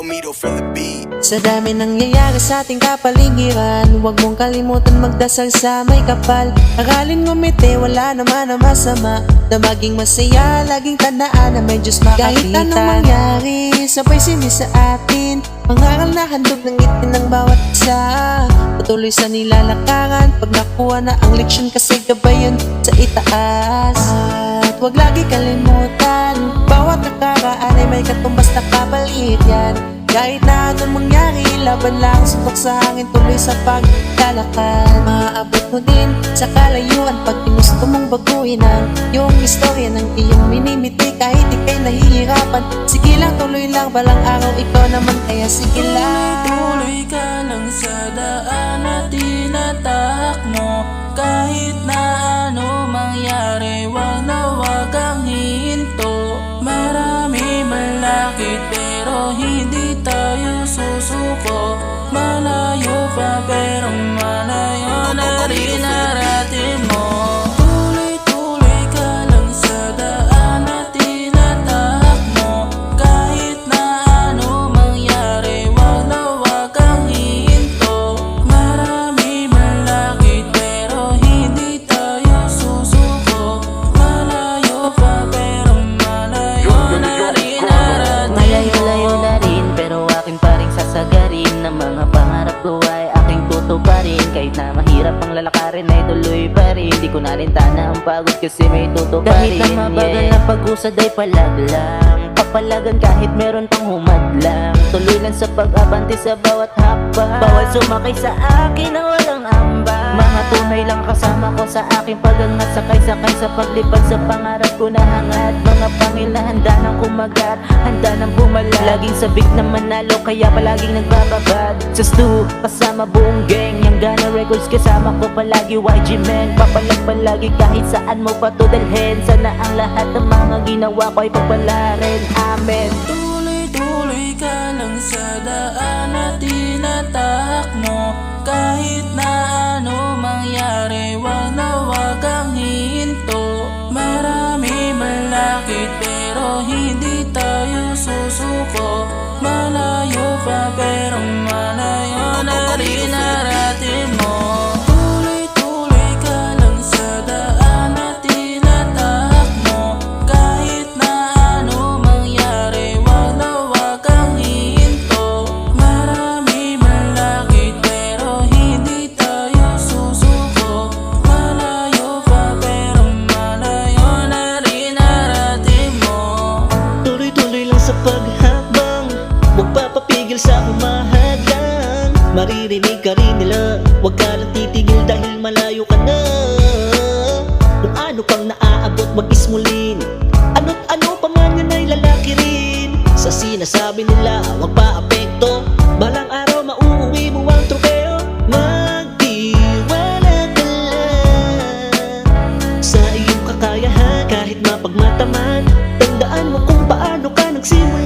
Mito from the beat. Sa dami nangyayari sa ating kapaligiran, huwag mong kalimutan magdasal sa may kapal. Aralin ngumiti, wala naman ang masama, na maging masaya, laging tandaan na may Diyos makapitan. Kahit anong mangyari, sabay sini sa atin, pangaral na handog ng ngiti ng bawat isa. Patuloy sa nilalakaran, pag nakuha na ang leksyon, kasi gabay yun sa itaas. At huwag lagi kalimutan, bawat nakaraan ay may katumbas na kapalit yan. Kahit na anong mangyari, laban lang, suntok sa hangin, tuloy sa paglalakad. Maaabot mo din sa kalayuan pag ginusto mong baguhin ang iyong istorya ng iyong minimiti. Kahit ika'y nahihirapan, sige lang, tuloy lang, balang araw ikaw naman, kaya sige lang. Tuloy ka lang sa daan na tinatahak mo. Kahit na ano mangyari, wag na wag kang hihinto. Marami malakit pero hindi tayo susuko. Malayo pa pero malayo na rin narating mo. Tuloy-tuloy ka lang sa daan na tinatahak mo. Kahit na ano mangyari, wag na wag kang hihinto. Marami malakit pero hindi tayo susuko. Malayo pa pero malayo na rin narating mo. Malayo-layo na rin pero akin pa rin sasagarin. Ng mga pangarap ko ay aking tutuparin. Kahit na mahirap ang lalakarin ay tuloy pa rin. Di ko nalintana ang pagod kasi may tutuparin. Kahit na mabagal na pag-usad ay palaglang, papalagan kahit meron pang humadlang. Tuloy lang sa pag-abante sa bawat hakbang. Bawal sumakay sa akin na walang ambag. Mga tunay lang kasama ko sa aking pagangat. Sakay-sakay sa paglipad sa pangarap ko na hangad. Mga pangil na handa ng kumagat, handa ng bumalag. Laging sabik na manalo kaya palaging nagbababad. Sa stu, kasama buong gang. Yang Gana Records kasama ko palagi, YG man. Papalag palagi kahit saan mo patudalhin. Sana ang lahat ng mga ginawa ko ay pagpalarin. Amen. Tuloy-tuloy ka lang sa daan na tinatahak mo. Kahit na ano mangyari, wag na wag kang hihinto. Marami malakit pero hindi tayo susuko. Malayo pa pero malayo na rin narating mo. Tuloy-tuloy ka lang sa daan na tinatahak mo. Kahit na ano mangyari, wag na wag kang hihinto. Marami malakit pero hindi tayo susuko. Malayo pa pero malayo na rin narating mo. Tuloy-tuloy lang sa paghakbang, huwag papapigil sa humahadlang. Maririnig ka rin nila, huwag ka lang titigil dahil malayo ka na. Kung ano pang naaabot, wag ismulin. Ano't ano pa man yan ay lalaki rin. Sa sinasabi nila, huwag pa apekto. Balang araw mauuwi mo ang trofeo. Magtiwala ka lang sa iyong kakayahan. Kahit mapagmataman, tandaan mo kung paano ka nagsimula.